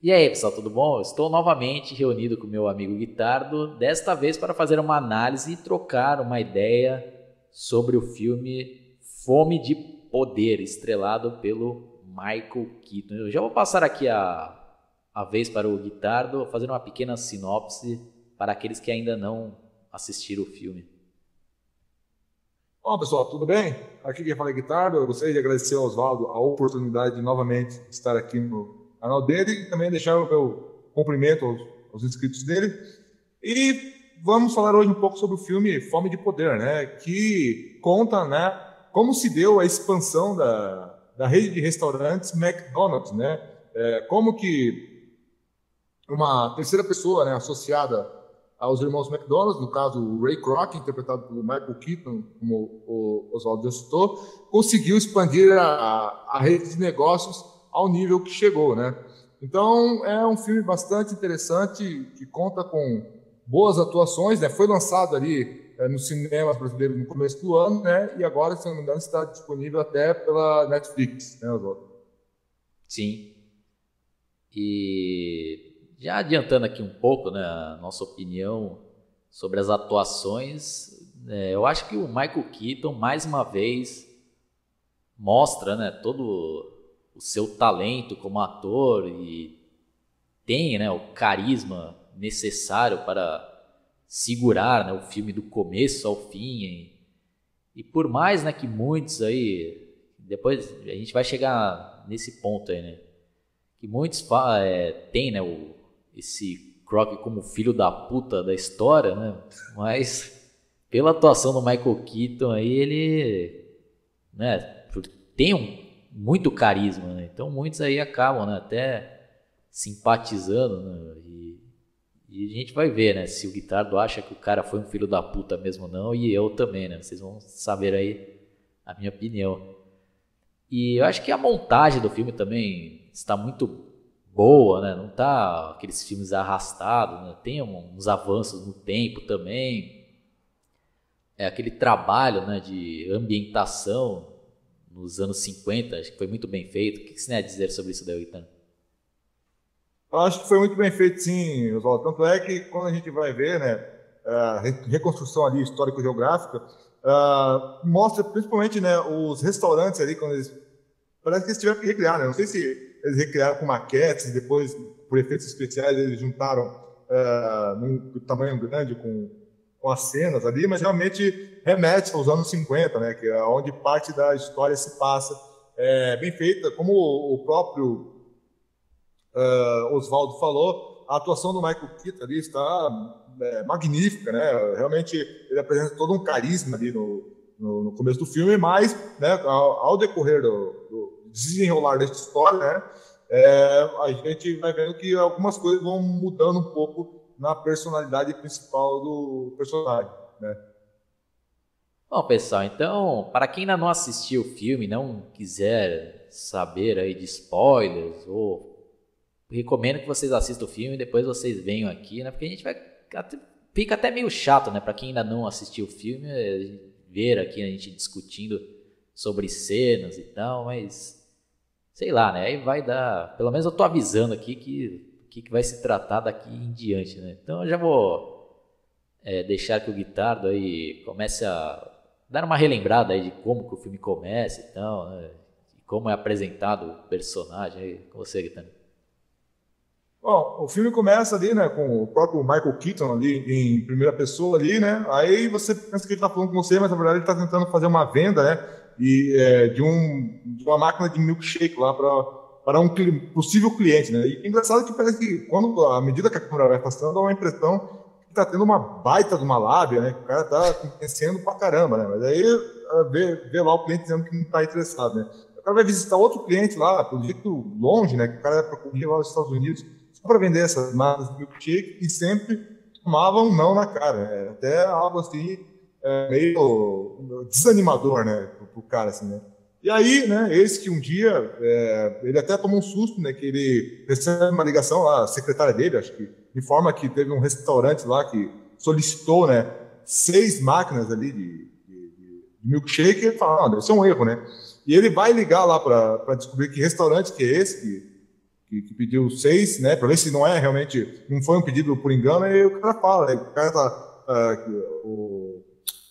E aí, pessoal, tudo bom? Estou novamente reunido com meu amigo Guitardo, desta vez para fazer uma análise e trocar uma ideia sobre o filme Fome de Poder, estrelado pelo Michael Keaton. Eu já vou passar aqui a vez para o Guitardo, fazer uma pequena sinopse para aqueles que ainda não assistiram o filme. Bom, pessoal, tudo bem? Aqui quem fala é Guitardo. Eu gostaria de agradecer ao Oswaldo a oportunidade de novamente estar aqui no canal dele e também deixar o meu cumprimento aos inscritos dele. E vamos falar hoje um pouco sobre o filme Fome de Poder, né? Que conta, né, como se deu a expansão da rede de restaurantes McDonald's, né? Como que uma terceira pessoa, né, associada aos irmãos McDonald's, no caso o Ray Kroc, interpretado por Michael Keaton, como o Oswaldo já citou, conseguiu expandir a rede de negócios ao nível que chegou, né? Então é um filme bastante interessante que conta com boas atuações, né? Foi lançado ali nos cinemas brasileiros no começo do ano, né? E agora, se não me engano, está disponível até pela Netflix, né, Oswaldo? Sim, e já adiantando aqui um pouco, né, a nossa opinião sobre as atuações, eu acho que o Michael Keaton, mais uma vez, mostra, né, todo o seu talento como ator e tem, né, o carisma necessário para segurar, né, o filme do começo ao fim. E por mais, né, que muitos aí, depois a gente vai chegar nesse ponto aí, né, que muitos tem, né, esse Croc como filho da puta da história, né, mas pela atuação do Michael Keaton aí, ele, né, tem muito carisma, né? Então muitos aí acabam, né, até simpatizando, né? E a gente vai ver, né, se o Guitardo acha que o cara foi um filho da puta mesmo ou não, e eu também, né? Vocês vão saber aí a minha opinião. E eu acho que a montagem do filme também está muito boa, né? Não tá aqueles filmes arrastados, né? Tem uns avanços no tempo também. É aquele trabalho, né, de ambientação nos anos 50, acho que foi muito bem feito. O que você tem a dizer sobre isso daí, Guitardo? Eu acho que foi muito bem feito, sim, Oswaldo. Tanto é que quando a gente vai ver, né, a reconstrução ali histórico-geográfica, mostra principalmente, né, os restaurantes ali, quando eles parece que eles tiveram que recriar, né? Não sei se eles recriaram com maquetes e depois, por efeitos especiais, eles juntaram num tamanho grande com as cenas ali, mas realmente remete aos anos 50, né? Que é onde parte da história se passa. É bem feita, como o próprio Oswaldo falou, a atuação do Michael Keaton ali está magnífica, né? Realmente ele apresenta todo um carisma ali no começo do filme, mas, né, ao decorrer do desenrolar dessa história, né, a gente vai vendo que algumas coisas vão mudando um pouco na personalidade principal do personagem, né? Bom, pessoal, então, para quem ainda não assistiu o filme, não quiser saber aí de spoilers, ou recomendo que vocês assistam o filme e depois vocês venham aqui, né? Porque a gente vai fica até meio chato, né, para quem ainda não assistiu o filme, ver aqui a gente discutindo sobre cenas e tal, mas sei lá, né? Aí vai dar, pelo menos eu tô avisando aqui que vai se tratar daqui em diante, né? Então eu já vou deixar que o Guitardo aí comece a dar uma relembrada aí de como que o filme começa e tal, né? E como é apresentado o personagem aí com você, Guitardo. Bom, o filme começa ali, né, com o próprio Michael Keaton ali em primeira pessoa ali, né? Aí você pensa que ele está falando com você, mas na verdade ele está tentando fazer uma venda, né? De uma máquina de milkshake lá para um possível cliente, né? E é engraçado que parece que quando à medida que a câmera vai passando, dá uma impressão que está tendo uma baita de uma lábia, né? Que o cara está convencendo pra caramba, né? Mas aí vê lá o cliente dizendo que não está interessado, né? O cara vai visitar outro cliente lá, pelo jeito longe, né? Que o cara é para correr lá nos Estados Unidos só para vender essas máquinas de milkshake e sempre tomavam um não na cara. Né? Até algo assim meio desanimador, né, pro cara, assim, né. E aí, né, eis que um dia ele até tomou um susto, né, que ele recebe uma ligação lá, a secretária dele, acho que informa que teve um restaurante lá que solicitou, né, 6 máquinas ali de milkshake, e ele fala, não, deve ser um erro, né. E ele vai ligar lá para descobrir que restaurante que é esse, que pediu 6, né, para ver se não é realmente, não foi um pedido por engano, aí o cara fala, o cara o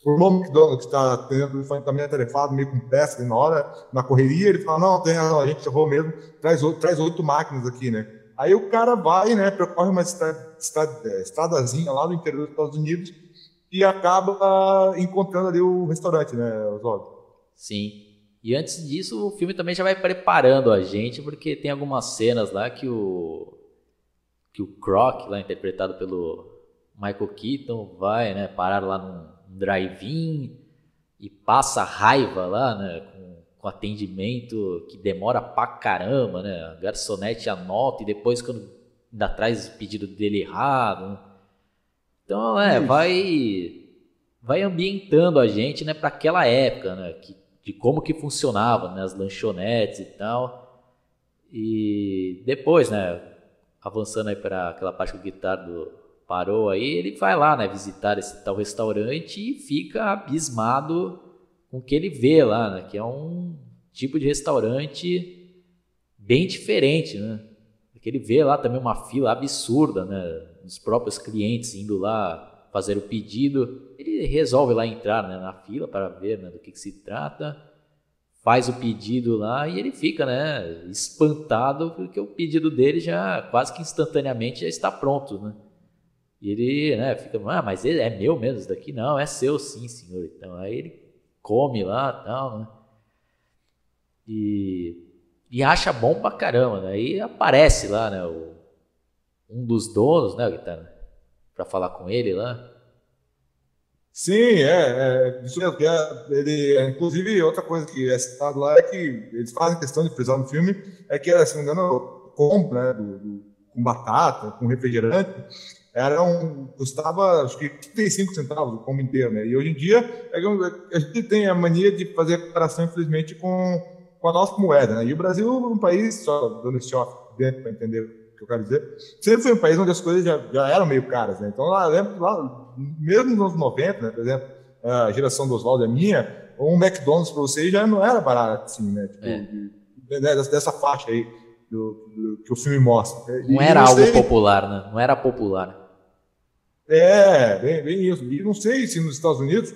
irmão McDonald que está atendendo foi também atarefado, meio com pressa ali na hora, na correria, ele fala, não, tem razão, a gente errou mesmo, traz 8 máquinas aqui, né. Aí o cara vai, né, percorre uma estradazinha lá no interior dos Estados Unidos e acaba encontrando ali o restaurante, né, Oswaldo? Sim. E antes disso, o filme também já vai preparando a gente, porque tem algumas cenas lá que o Croc, lá interpretado pelo Michael Keaton, vai, né, parar lá num drive-in e passa raiva lá, né, com atendimento que demora pra caramba, né, a garçonete anota e depois quando ainda traz o pedido dele errado, né? Então, vai ambientando a gente, né, para aquela época, né, de como que funcionava, né, as lanchonetes e tal. E depois, né, avançando aí para aquela parte que o Guitardo parou aí, ele vai lá, né, visitar esse tal restaurante e fica abismado com o que ele vê lá, né, que é um tipo de restaurante bem diferente, né. Porque ele vê lá também uma fila absurda, né, dos próprios clientes indo lá fazer o pedido. Ele resolve lá entrar, né, na fila para ver, né, do que se trata, faz o pedido lá e ele fica, né, espantado porque o pedido dele já quase que instantaneamente já está pronto, né? E ele, né, fica, mas ele é meu mesmo isso daqui? Não, é seu sim, senhor. Então aí ele come lá e tal, né? E acha bom pra caramba, né? E aparece lá, né, um dos donos, né, que tá pra falar com ele lá. Sim, isso mesmo. Inclusive, outra coisa que é citado lá é que eles fazem questão de frisar no filme, é que, se não me engano, compra, né, com batata, com refrigerante, custava, acho que 35 centavos o combo inteiro, né? E hoje em dia, a gente tem a mania de fazer a comparação, infelizmente, com a nossa moeda, né? E o Brasil é um país, só dando esse off dentro para entender o que eu quero dizer, sempre foi um país onde as coisas já eram meio caras, né? Então, lá, lembro, mesmo nos anos 90, né, por exemplo, a geração do Oswaldo é minha, um McDonald's para você já não era barato, assim, né? Tipo, dessa faixa aí que o filme mostra. Não era algo popular, né? Não era popular. Bem isso. E não sei se nos Estados Unidos,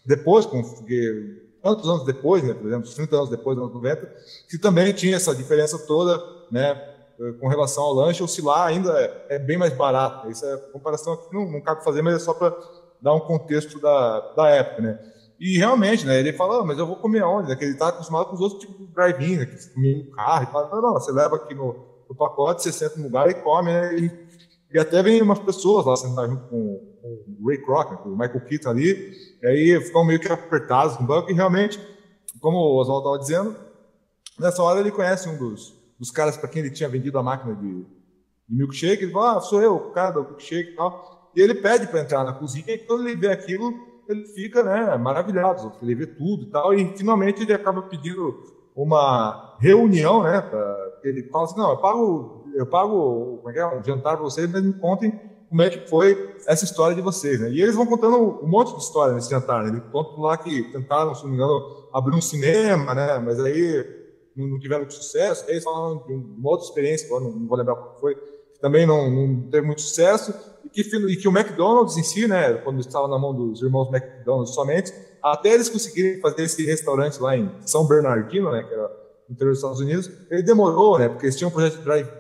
depois, porque tantos anos depois, né, por exemplo, 30 anos depois, nos anos 90, que também tinha essa diferença toda, né, com relação ao lanche, ou se lá ainda é bem mais barato. Isso é comparação que não cabe fazer, mas é só para dar um contexto da época, né. E realmente, né, ele fala, mas eu vou comer onde? Né, que ele está acostumado com os outros tipos de drive-in, né, que você comia no carro, e fala, não, você leva aqui no pacote, você senta no lugar e come, né, e até vem umas pessoas lá sentar junto com o Ray Kroc, né, com o Michael Keaton ali, e aí ficam meio que apertados no banco, e realmente, como o Oswaldo estava dizendo, nessa hora ele conhece um dos caras para quem ele tinha vendido a máquina de milkshake, ele fala, sou eu, o cara do milkshake e tal, e ele pede para entrar na cozinha, e quando ele vê aquilo, ele fica, né, maravilhado, ele vê tudo e tal, e finalmente ele acaba pedindo uma reunião, né, ele fala assim, não, eu pago um jantar para vocês, mas me contem como é que foi essa história de vocês, né? E eles vão contando um monte de história nesse jantar, né? Eles contam lá que tentaram, se não me engano, abrir um cinema, né? Mas aí não tiveram sucesso. Aí eles falaram de uma outra experiência, não vou lembrar qual foi, que também não teve muito sucesso, e que o McDonald's em si, né, quando estava na mão dos irmãos McDonald's somente, até eles conseguirem fazer esse restaurante lá em São Bernardino, né, que era no interior dos Estados Unidos, ele demorou, né, porque eles tinham um projeto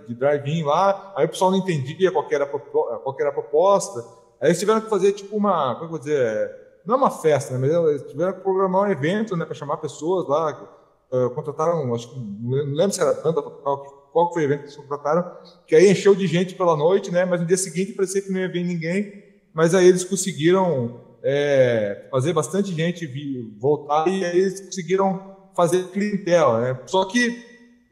de drive-in lá, aí o pessoal não entendia qual era a proposta, aí eles tiveram que fazer tipo como eu vou dizer, não é uma festa, né, mas eles tiveram que programar um evento, né, para chamar pessoas lá, contrataram, acho que não lembro se era tanta, qual foi o evento que eles contrataram, que aí encheu de gente pela noite, né, mas no dia seguinte parecia que não ia vir ninguém, mas aí eles conseguiram fazer bastante gente voltar, e aí eles conseguiram fazer clientela, né? Só que,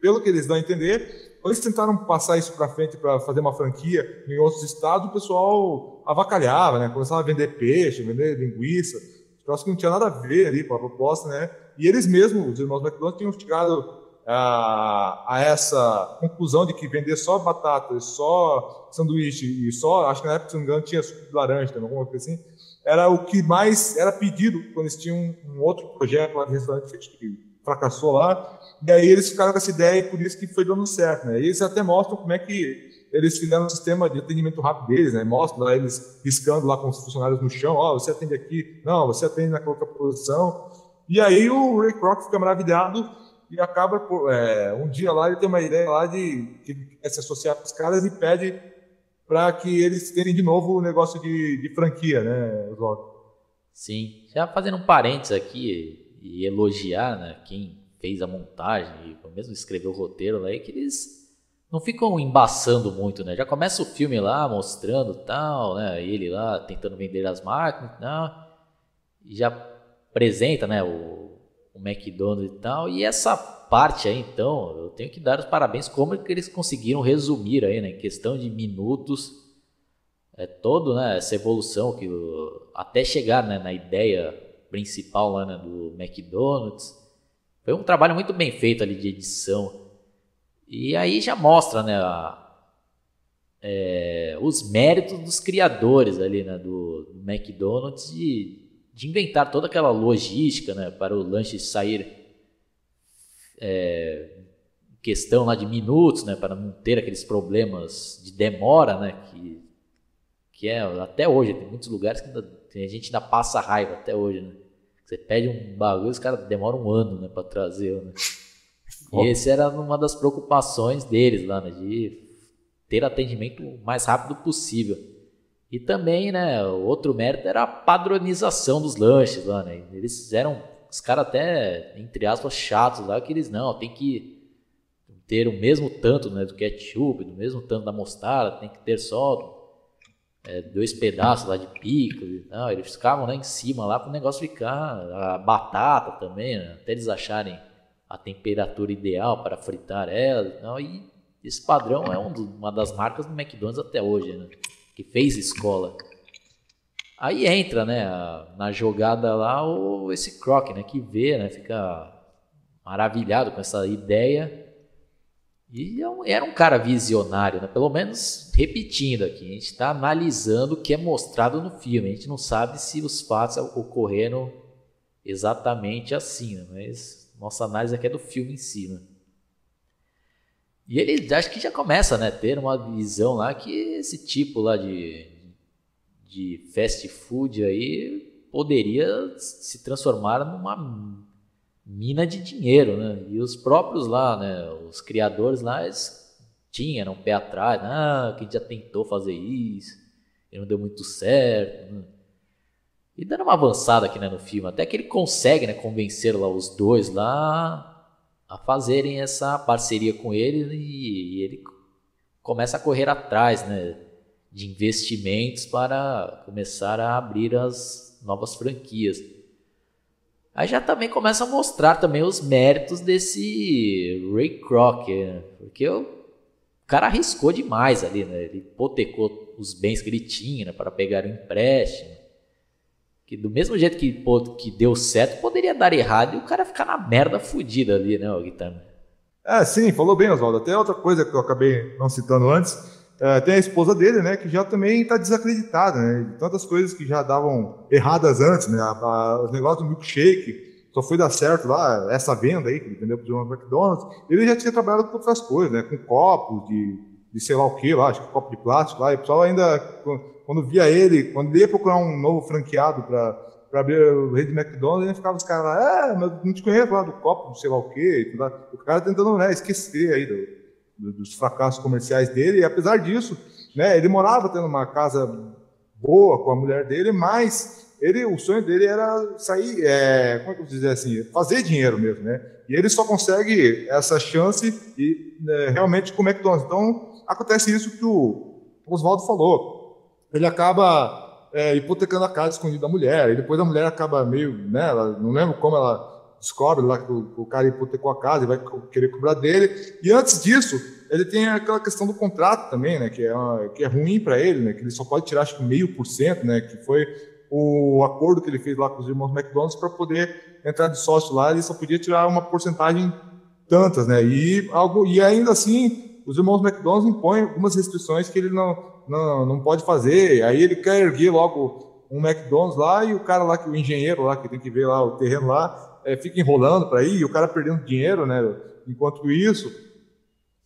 pelo que eles dão a entender, quando eles tentaram passar isso para frente para fazer uma franquia em outros estados, o pessoal avacalhava, né? Começava a vender peixe, vender linguiça, troço que não tinha nada a ver ali com a proposta, né? E eles mesmos, os irmãos McDonald's, tinham chegado a essa conclusão de que vender só batata, só sanduíche e só, acho que na época, se não me engano, tinha suco de laranja, alguma coisa assim, era o que mais era pedido quando eles tinham um outro projeto lá de restaurante fracassou lá. E aí eles ficaram com essa ideia e por isso que foi dando certo, né? E eles até mostram como é que eles fizeram um sistema de atendimento rápido deles, né? Mostram lá eles riscando lá com os funcionários no chão, você atende aqui, não, você atende naquela outra posição. E aí o Ray Kroc fica maravilhado e acaba, um dia lá ele tem uma ideia lá de que ele quer se associar com os caras e pede para que eles tenham de novo o negócio de franquia, né, Oswaldo? Sim, já fazendo um parênteses aqui e elogiar, né, quem fez a montagem e mesmo escreveu o roteiro lá, é que eles não ficam embaçando muito, né? Já começa o filme lá mostrando tal, né? Ele lá tentando vender as máquinas e tal, e já apresenta, né, o McDonald's e tal. E essa parte aí, então, eu tenho que dar os parabéns como que eles conseguiram resumir aí, né, em questão de minutos, todo, né, essa evolução que até chegar, né, na ideia principal lá, né, do McDonald's. Foi um trabalho muito bem feito ali de edição. E aí já mostra, né, os méritos dos criadores ali, né, do McDonald's de inventar toda aquela logística, né, para o lanche sair questão lá de minutos, né, para não ter aqueles problemas de demora, né, que é até hoje, tem muitos lugares que a gente ainda passa raiva até hoje, né. Você pede um bagulho, os caras demoram um ano, né, para trazer, né. E esse era uma das preocupações deles lá, né, de ter atendimento o mais rápido possível. E também, né, outro mérito era a padronização dos lanches lá, né. Eles fizeram, os caras até, entre aspas, chatos lá, que eles não, tem que ter o mesmo tanto, né, do ketchup, do mesmo tanto da mostarda, tem que ter só 2 pedaços lá de picles. Não, eles ficavam lá em cima lá para o negócio ficar, a batata também, né, até eles acharem a temperatura ideal para fritar ela. Não, e esse padrão é uma das marcas do McDonald's até hoje, né, que fez escola. Aí entra, né, na jogada lá esse Kroc, né, que vê, né, fica maravilhado com essa ideia. E era um cara visionário, né? Pelo menos repetindo aqui, a gente está analisando o que é mostrado no filme. A gente não sabe se os fatos ocorreram exatamente assim, né? Mas nossa análise aqui é do filme em si, né? E ele acho que já começa, né, ter uma visão lá que esse tipo lá de fast food aí poderia se transformar numa mina de dinheiro, né? E os próprios lá, né, os criadores lá, eles tinham um pé atrás, que a gente já tentou fazer isso e não deu muito certo, né? E dando uma avançada aqui, né, no filme, até que ele consegue, né, convencer lá os dois lá a fazerem essa parceria com ele, e ele começa a correr atrás, né, de investimentos para começar a abrir as novas franquias. Aí já também começa a mostrar também os méritos desse Ray Kroc, né? Porque o cara arriscou demais ali, né? Ele hipotecou os bens que ele tinha, né, para pegar um empréstimo. Que do mesmo jeito que deu certo, poderia dar errado e o cara ficar na merda fudida ali, né, o Guitarra? Sim, falou bem, Oswaldo. Até outra coisa que eu acabei não citando antes, tem a esposa dele, né, que já também está desacreditada, né, de tantas coisas que já davam erradas antes, né, os negócios do milkshake só foi dar certo lá, essa venda aí que ele vendeu para o McDonald's, ele já tinha trabalhado com outras coisas, né, com copos de sei lá o que lá, acho que copo de plástico lá, e o pessoal ainda, quando via ele, quando ele ia procurar um novo franqueado para abrir o rede de McDonald's, ele ficava os caras lá, mas não te conheço lá do copo, sei lá o que, o cara tentando, né, esquecer aí dos fracassos comerciais dele, e apesar disso, né, ele morava tendo uma casa boa com a mulher dele, mas o sonho dele era sair, como é que eu vou dizer assim, fazer dinheiro mesmo, né, e ele só consegue essa chance realmente com o McDonald's. Então acontece isso que o Oswaldo falou, ele acaba hipotecando a casa escondida da mulher, e depois a mulher acaba meio, né, ela, não lembro como ela descobre lá que o cara hipotecou a casa e vai querer cobrar dele. E antes disso, ele tem aquela questão do contrato também, né, que é ruim para ele, né, que ele só pode tirar acho que 0,5%, né, que foi o acordo que ele fez lá com os irmãos McDonald's para poder entrar de sócio lá, ele só podia tirar uma porcentagem tantas, né, e ainda assim os irmãos McDonald's impõem algumas restrições que ele não pode fazer. Aí ele quer erguer logo um McDonald's lá, e o cara lá, o engenheiro lá, que tem que ver lá o terreno lá, fica enrolando para ir, e o cara perdendo dinheiro, né? Enquanto isso.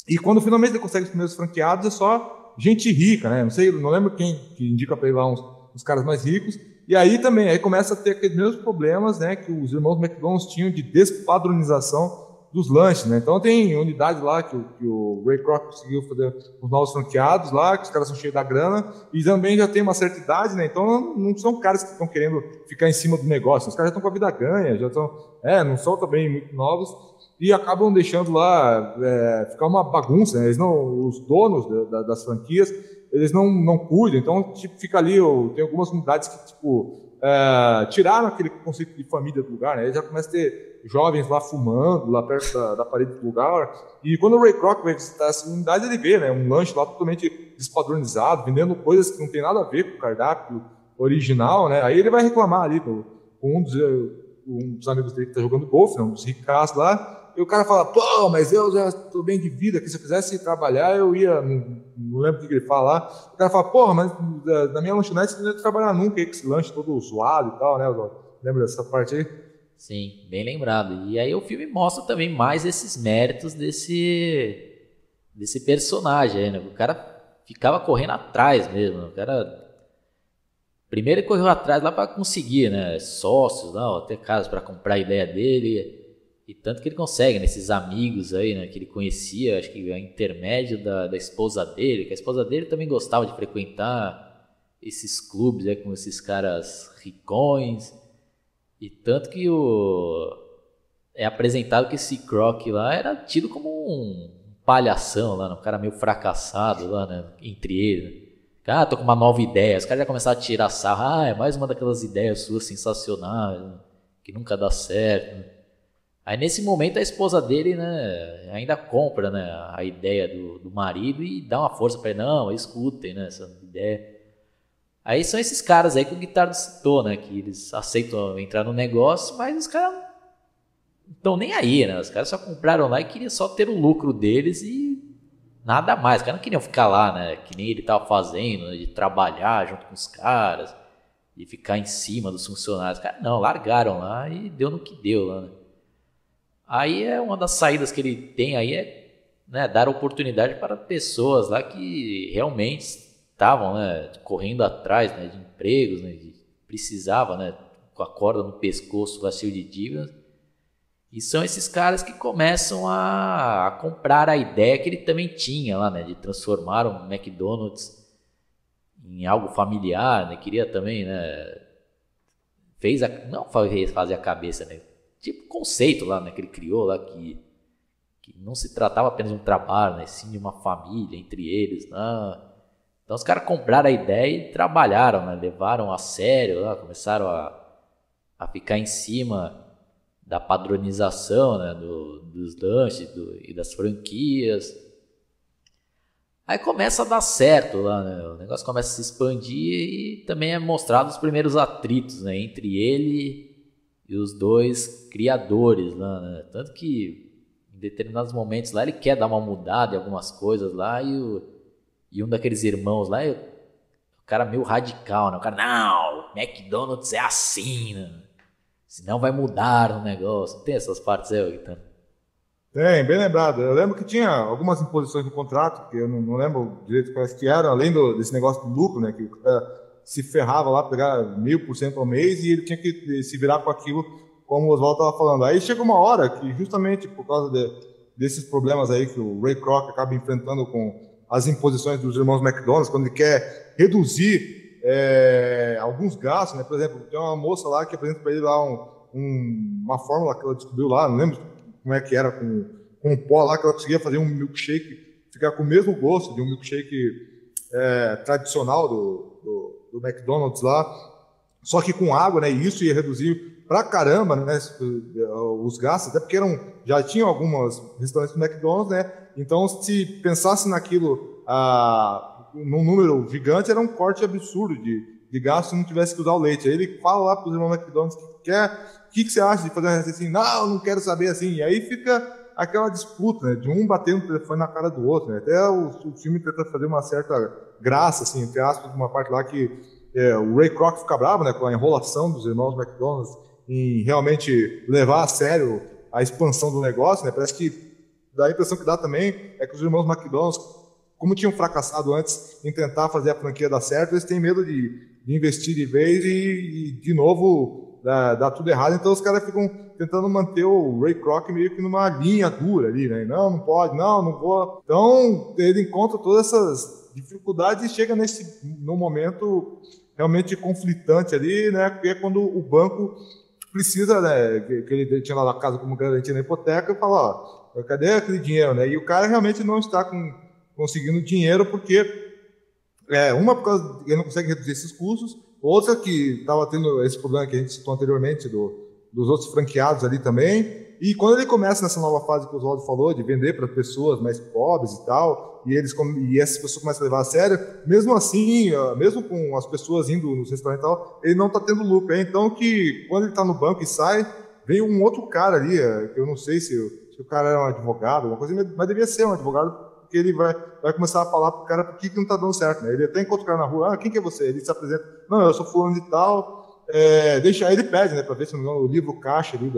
E quando finalmente ele consegue os primeiros franqueados, é só gente rica, né? Não sei, não lembro quem que indica para ele lá uns caras mais ricos. E aí também, aí começa a ter aqueles mesmos problemas, né, que os irmãos McDonald's tinham de despadronização dos lanches, né? Então tem unidades lá que o Ray Kroc conseguiu fazer os novos franqueados lá, que os caras são cheios da grana, e também já tem uma certa idade, né? Então não são caras que estão querendo ficar em cima do negócio, os caras já estão com a vida ganha, já estão, não são também muito novos, e acabam deixando lá ficar uma bagunça, né? Eles não, os donos das franquias, eles não cuidam, então tipo, fica ali, tem algumas unidades que tipo, tiraram aquele conceito de família do lugar, né? Eles já começam a ter jovens lá fumando, lá perto da parede do lugar, e quando o Ray Kroc vai visitar essa unidade, ele vê, né, um lanche lá totalmente despadronizado, vendendo coisas que não tem nada a ver com o cardápio original, né? Aí ele vai reclamar ali com um dos amigos dele que tá jogando golfe, né, um dos ricaços lá, e o cara fala, pô, mas eu já estou bem de vida, que se eu quisesse trabalhar, eu ia, não lembro o que ele fala lá, o cara fala, porra, mas na minha lanchonete você não ia trabalhar nunca, aí com esse lanche todo zoado e tal, né? Lembra dessa parte aí? Sim, bem lembrado. E aí o filme mostra também mais esses méritos desse personagem aí, né? O cara ficava correndo atrás mesmo, o cara... Primeiro ele correu atrás lá para conseguir, né, sócios, lá, até casas para comprar a ideia dele, e tanto que ele consegue, né, esses amigos aí, né, que ele conhecia, acho que a intermédio da esposa dele, que a esposa dele também gostava de frequentar esses clubes aí com esses caras ricões, e tanto que é apresentado que esse Kroc lá era tido como um palhação lá, um cara meio fracassado lá, né, entre eles. Tô com uma nova ideia. Os caras já começaram a tirar sarro. É mais uma daquelas ideias suas sensacionais, que nunca dá certo. Aí nesse momento a esposa dele, né, ainda compra, né, a ideia do marido e dá uma força para ele. Não, escutem, né, essa ideia. Aí são esses caras aí que o Guitardo citou, né, que eles aceitam entrar no negócio, mas os caras não estão nem aí, né. Os caras só compraram lá e queriam só ter o lucro deles e nada mais, os caras não queriam ficar lá, né? Que nem ele tava fazendo, né, de trabalhar junto com os caras, de ficar em cima dos funcionários. Os caras não, largaram lá e deu no que deu lá, né? Aí é uma das saídas que ele tem aí, né, dar oportunidade para pessoas lá que realmente estavam, né, correndo atrás, né, de empregos, né, precisava, né, com a corda no pescoço, vazio de dívidas. E são esses caras que começam a comprar a ideia que ele também tinha lá, né? De transformar o McDonald's em algo familiar, né? Queria também, né? Não fazer a cabeça, né? Tipo conceito lá, né? Que ele criou lá, que não se tratava apenas de um trabalho, né? Sim de uma família entre eles, né? Então os caras compraram a ideia e trabalharam, né? Levaram a sério, né? Começaram a ficar em cima da padronização, né, dos lanches e das franquias. Aí começa a dar certo lá, né, o negócio começa a se expandir e também é mostrado os primeiros atritos, né, entre ele e os dois criadores lá, né, tanto que em determinados momentos lá ele quer dar uma mudada em algumas coisas lá e um daqueles irmãos lá, o cara meio radical, né, o cara, não, McDonald's é assim, né? Senão vai mudar o negócio. Tem essas partes aí, Guitardo? Tem, bem lembrado. Eu lembro que tinha algumas imposições no contrato, que eu não lembro direito quais que eram, além desse negócio do lucro, né, que o cara se ferrava lá, pegar 1000% ao mês e ele tinha que se virar com aquilo, como o Oswaldo estava falando. Aí chega uma hora que, justamente por causa desses problemas aí que o Ray Kroc acaba enfrentando com as imposições dos irmãos McDonald's, quando ele quer reduzir alguns gastos, né? Por exemplo, tem uma moça lá que apresenta para ele lá uma fórmula que ela descobriu lá, não lembro como é que era, com um pó lá que ela conseguia fazer um milkshake, ficar com o mesmo gosto de um milkshake tradicional do McDonald's lá, só que com água, né? E isso ia reduzir pra caramba, né, os gastos, até porque já tinham algumas restaurantes do McDonald's, né? Então, se pensasse naquilo num número gigante, era um corte absurdo de gasto se não tivesse que usar o leite. Aí ele fala lá para os irmãos McDonald's o que você acha de fazer uma receita assim? Não quero saber assim. E aí fica aquela disputa, né, de um batendo o telefone na cara do outro, né? Até o filme tenta fazer uma certa graça, assim, entre aspas, de uma parte lá que o Ray Kroc fica bravo, né, com a enrolação dos irmãos McDonald's em realmente levar a sério a expansão do negócio, né? Parece que dá a impressão que dá também é que os irmãos McDonald's, como tinham fracassado antes em tentar fazer a franquia dar certo, eles têm medo de investir de vez e de novo dar tudo errado. Então os caras ficam tentando manter o Ray Kroc meio que numa linha dura ali, né? Não pode, não vou. Então ele encontra todas essas dificuldades e chega no momento realmente conflitante ali, né? Que é quando o banco precisa, né? Que ele tinha lá na casa como garantia na hipoteca, e fala, ó, cadê aquele dinheiro, né? E o cara realmente não está conseguindo dinheiro porque uma por causa ele não consegue reduzir esses custos, outra que estava tendo esse problema que a gente citou anteriormente dos outros franqueados ali também. E quando ele começa nessa nova fase que o Oswaldo falou, de vender para pessoas mais pobres e tal, e essas pessoas começam a levar a sério, mesmo assim, mesmo com as pessoas indo nos restaurantes e tal, ele não está tendo lucro. É então que quando ele está no banco e sai, vem um outro cara ali, que eu não sei se o cara era um advogado, alguma coisa, mas devia ser um advogado, porque ele vai começar a falar pro cara por que não está dando certo, né? Ele até encontra o cara na rua, quem que é você? Ele se apresenta, não, eu sou fulano de tal, aí ele pede, né, para ver se não me engano, o livro caixa ali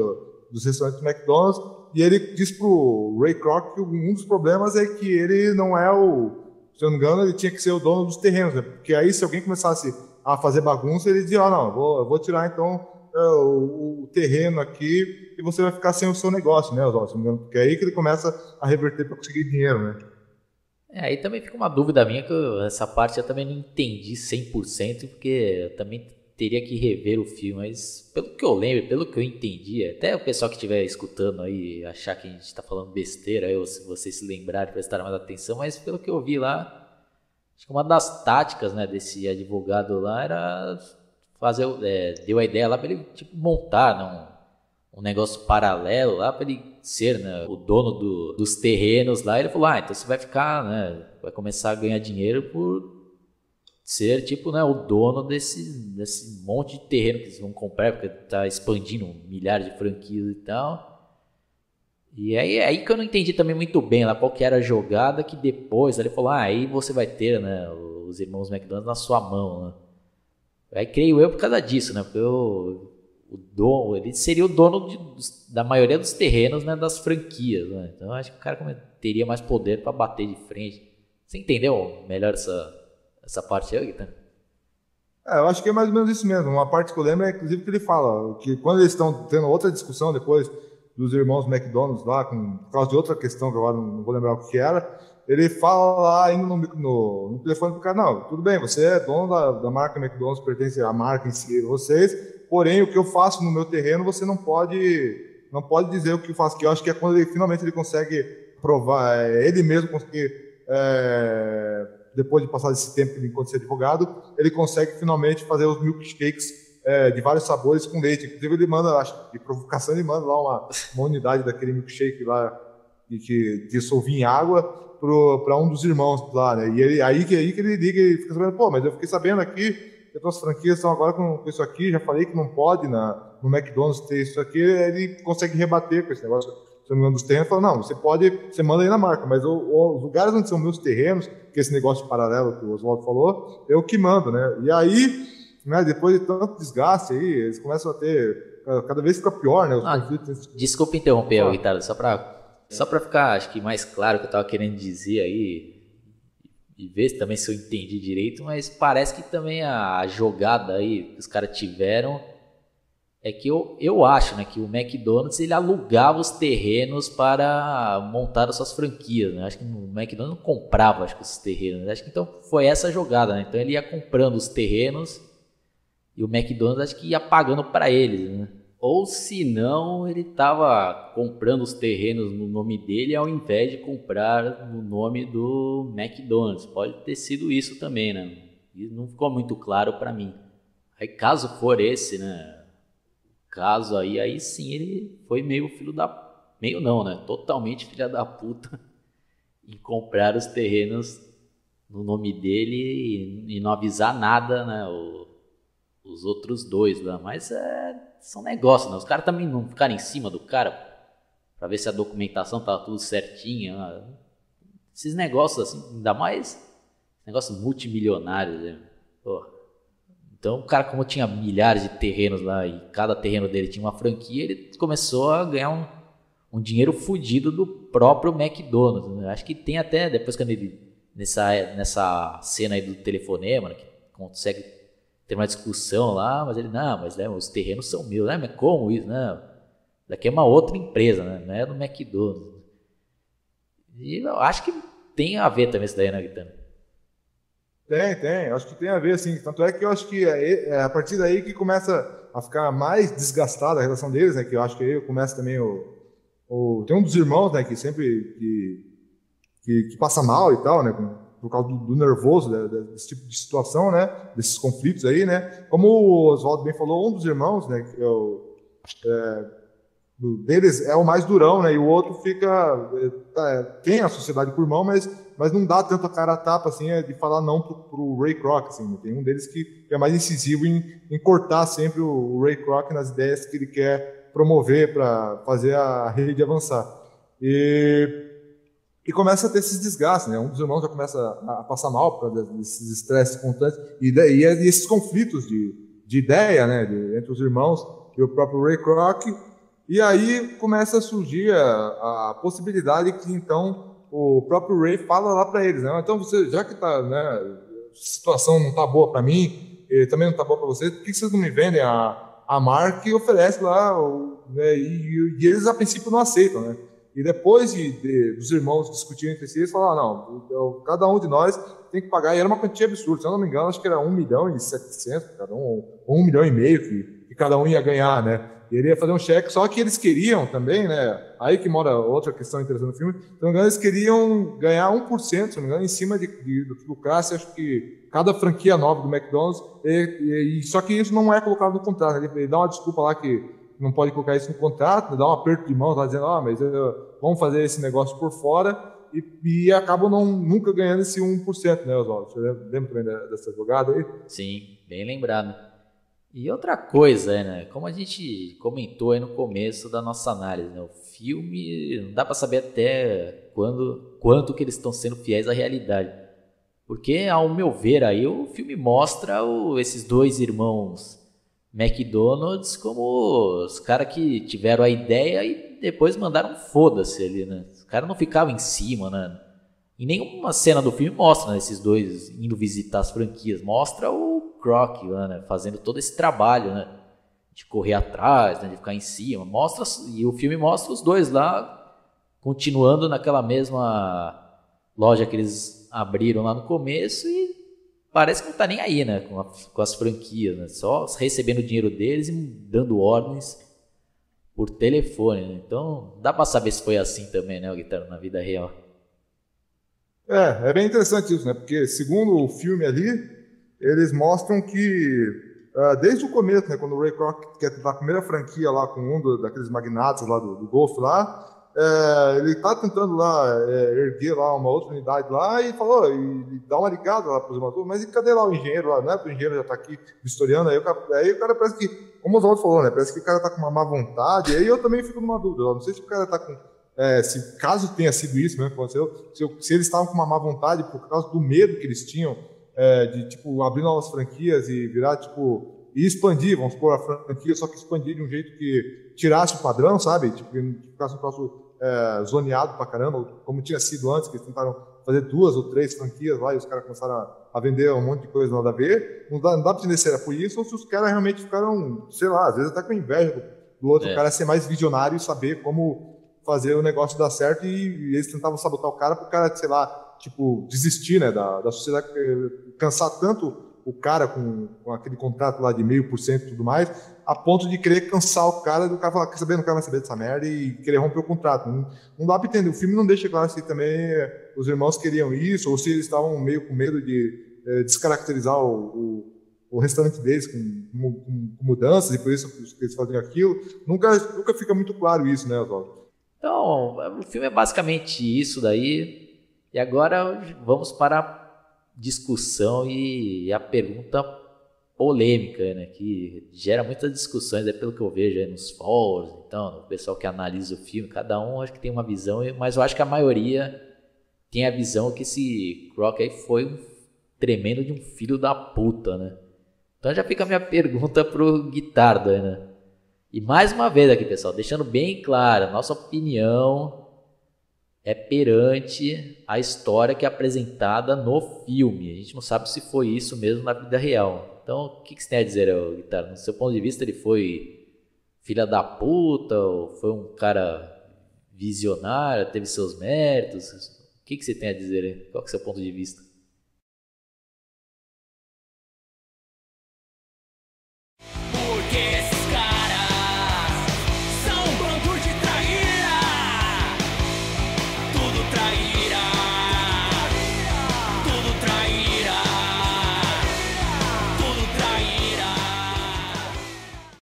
dos restaurantes do McDonald's, e ele diz pro Ray Kroc que um dos problemas é que ele não é se eu não me engano, ele tinha que ser o dono dos terrenos, né? Porque aí se alguém começasse a fazer bagunça, ele dizia, não, eu vou tirar então o terreno aqui e você vai ficar sem o seu negócio, né, Oswaldo? Se não me engano, porque é aí que ele começa a reverter para conseguir dinheiro, né? Aí também fica uma dúvida minha, que essa parte eu também não entendi 100%, porque eu também teria que rever o filme, mas pelo que eu lembro, pelo que eu entendi, até o pessoal que estiver escutando aí achar que a gente está falando besteira, ou se vocês se lembrarem, prestarem mais atenção, mas pelo que eu vi lá, acho que uma das táticas, né, desse advogado lá era fazer, deu a ideia lá para ele tipo, montar, né, um negócio paralelo lá para ele ser, né, o dono dos terrenos lá. Ele falou, então você vai ficar, né, vai começar a ganhar dinheiro por ser tipo, né, o dono desse monte de terreno que eles vão comprar, porque tá expandindo milhares de franquias e tal. E aí que eu não entendi também muito bem lá qual que era a jogada, que depois ele falou, aí você vai ter, né, os irmãos McDonald's na sua mão, né. Aí creio eu por causa disso, né, porque ele seria o dono da maioria dos terrenos, né, das franquias, né? Então acho que o cara teria mais poder para bater de frente. Você entendeu melhor essa parte aí, Guilherme? Eu acho que é mais ou menos isso mesmo. Uma parte que eu lembro é, inclusive, que ele fala que quando eles estão tendo outra discussão depois dos irmãos McDonald's lá, por causa de outra questão que agora não vou lembrar o que era, ele fala lá ainda no telefone pro cara, não, tudo bem, você é dono da marca McDonald's, pertence à marca em si, vocês, porém, o que eu faço no meu terreno, você não pode dizer o que eu faço, que eu acho que é quando finalmente ele consegue provar, ele mesmo conseguir, depois de passar esse tempo que ele encontra ser advogado, ele consegue finalmente fazer os milkshakes de vários sabores com leite. Inclusive ele manda, acho que de provocação, ele manda lá uma unidade daquele milkshake lá que dissolvia em água para um dos irmãos lá, né? E aí que ele liga e fica sabendo, mas eu fiquei sabendo aqui que as tuas franquias estão agora com isso aqui, já falei que não pode no McDonald's ter isso aqui, ele consegue rebater com esse negócio, se não me engano, dos terrenos, fala, não, você manda aí na marca, mas os lugares onde são meus terrenos, que esse negócio paralelo que o Oswaldo falou, eu que mando, né? E aí, né, depois de tanto desgaste aí, eles começam a ter, cada vez fica pior, né? Os conflitos. Desculpa interromper, Ricardo, só para ficar, acho que mais claro o que eu estava querendo dizer aí, e ver também se eu entendi direito, mas parece que também a jogada aí que os caras tiveram é que eu acho, né, que o McDonald's ele alugava os terrenos para montar as suas franquias, né? Acho que o McDonald's não comprava, acho que os terrenos, né? Acho que então foi essa jogada, né? Então ele ia comprando os terrenos e o McDonald's acho que ia pagando para eles, né? Ou se não, ele estava comprando os terrenos no nome dele ao invés de comprar no nome do McDonald's. Pode ter sido isso também, né? E não ficou muito claro para mim. Aí caso for esse, né? Caso aí sim ele foi meio filho da... Meio não, né? Totalmente filha da puta em comprar os terrenos no nome dele e não avisar nada, né? Os outros dois lá. Mas são negócios, né? Os caras também não ficaram em cima do cara pra ver se a documentação tava tudo certinha. Né? Esses negócios assim, ainda mais negócios multimilionários, né? Pô, Então o cara, como tinha milhares de terrenos lá e cada terreno dele tinha uma franquia, ele começou a ganhar um dinheiro fodido do próprio McDonald's, né? Acho que tem até, depois quando ele, nessa cena aí do telefonema, né, que consegue ter uma discussão lá, mas ele, não, mas né, os terrenos são meus, né? Mas como isso? Não, daqui é uma outra empresa, né? Não é do McDonald's. E eu acho que tem a ver também isso daí, né, Guilherme? Tem. Acho que tem a ver, assim. Tanto é que eu acho que é a partir daí que começa a ficar mais desgastada a relação deles, né? Que eu acho que aí começa também tem um dos irmãos, né? Que sempre que passa mal e tal, né? Por causa do nervoso desse tipo de situação, né? Desses conflitos aí, né? Como o Oswaldo bem falou, um dos irmãos, né? Que deles é o mais durão, né? E o outro fica tem a sociedade por irmão, mas não dá tanto a cara a tapa assim de falar não pro Ray Kroc, assim. Né? Tem um deles que é mais incisivo em cortar sempre o Ray Kroc nas ideias que ele quer promover para fazer a rede avançar. E começa a ter esses desgastes, né? Um dos irmãos já começa a passar mal por causa desses estresses constantes e esses conflitos de ideia, né? Entre os irmãos e o próprio Ray Kroc. E aí começa a surgir a possibilidade que, então, o próprio Ray fala lá para eles, né? Então, você, já que né, a situação não tá boa para mim, e também não tá boa para vocês, por que vocês não me vendem a marca e oferece lá? Né? E eles, a princípio, não aceitam, né? E depois dos irmãos discutirem entre si, eles falaram, não, cada um de nós tem que pagar, e era uma quantia absurda, se eu não me engano, acho que era 1.700.000 cada um, ou 1,5 milhão que cada um ia ganhar, né? E ele ia fazer um cheque, só que eles queriam também, né? Aí que mora outra questão interessante no filme. Se não me engano, eles queriam ganhar 1%, se não me engano, em cima do que lucrasse, acho que cada franquia nova do McDonald's. Só que isso não é colocado no contrato. Ele dá uma desculpa lá que não pode colocar isso no contrato, dá um aperto de mãos lá dizendo, mas vamos fazer esse negócio por fora. E acabam nunca ganhando esse 1%, né, Oswaldo? Você lembra também dessa jogada aí? Sim, bem lembrado. E outra coisa, né? Como a gente comentou aí no começo da nossa análise, né? O filme não dá para saber até quanto que eles estão sendo fiéis à realidade. Porque, ao meu ver, aí o filme mostra esses dois irmãos McDonald's como os caras que tiveram a ideia e depois mandaram foda-se ali, né? Os caras não ficavam em cima, né? Em nenhuma cena do filme mostra, né, esses dois indo visitar as franquias. Mostra o Kroc lá, né, fazendo todo esse trabalho, né, de correr atrás, né, de ficar em cima. E o filme mostra os dois lá, continuando naquela mesma loja que eles abriram lá no começo e parece que não tá nem aí, né, com as franquias, né, só recebendo o dinheiro deles e dando ordens por telefone, né? Então dá pra saber se foi assim também, né, o Guitarra, na vida real. É bem interessante isso, né? Porque, segundo o filme ali, eles mostram que, desde o começo, né, quando o Ray Kroc quer tentar a primeira franquia lá com daqueles magnatas lá do Golfo lá, ele tá tentando lá erguer lá uma outra unidade lá e falou, e dá uma ligada lá para os irmãos, mas e cadê lá o engenheiro lá, né? O engenheiro já tá aqui vistoriando, aí o cara parece que, como o Oswaldo falou, né? Parece que o cara tá com uma má vontade, aí eu também fico numa dúvida, não sei se o cara tá com... caso tenha sido isso mesmo que aconteceu, se eles estavam com uma má vontade por causa do medo que eles tinham de, tipo, abrir novas franquias e virar, tipo, e expandir, vamos supor, a franquia, só que expandir de um jeito que tirasse o padrão, sabe? Tipo, que ficasse um troço zoneado pra caramba, como tinha sido antes, que eles tentaram fazer 2 ou 3 franquias lá e os caras começaram a vender um monte de coisa nada a ver. Não dá pra entender se era por isso ou se os caras realmente ficaram, sei lá, às vezes até com inveja do outro cara ser mais visionário e saber como fazer o negócio dar certo e eles tentavam sabotar o cara pro cara, sei lá, tipo, desistir, né, da sociedade, cansar tanto o cara com aquele contrato lá de 0,5% e tudo mais, a ponto de querer cansar o cara, do cara falar, quer saber, não quero mais saber dessa merda e querer romper o contrato. Não dá pra entender, o filme não deixa claro se também os irmãos queriam isso ou se eles estavam meio com medo de descaracterizar o restaurante deles com mudanças e por isso eles faziam aquilo. Nunca fica muito claro isso, né, Oswaldo? Então, o filme é basicamente isso daí. E agora vamos para a discussão e a pergunta polêmica, né? Que gera muitas discussões, pelo que eu vejo aí nos fóruns, então, o pessoal que analisa o filme, cada um acho que tem uma visão, mas eu acho que a maioria tem a visão que esse Kroc aí foi um tremendo de um filho da puta, né? Então já fica a minha pergunta pro Guitardo aí, né? E mais uma vez aqui, pessoal, deixando bem claro, nossa opinião é perante a história que é apresentada no filme. A gente não sabe se foi isso mesmo na vida real. Então, o que você tem a dizer, Guitardo? No seu ponto de vista, ele foi filha da puta ou foi um cara visionário, teve seus méritos? O que você tem a dizer aí? Qual que é o seu ponto de vista? Porque esses caras são um bando de traíra, tudo traíra.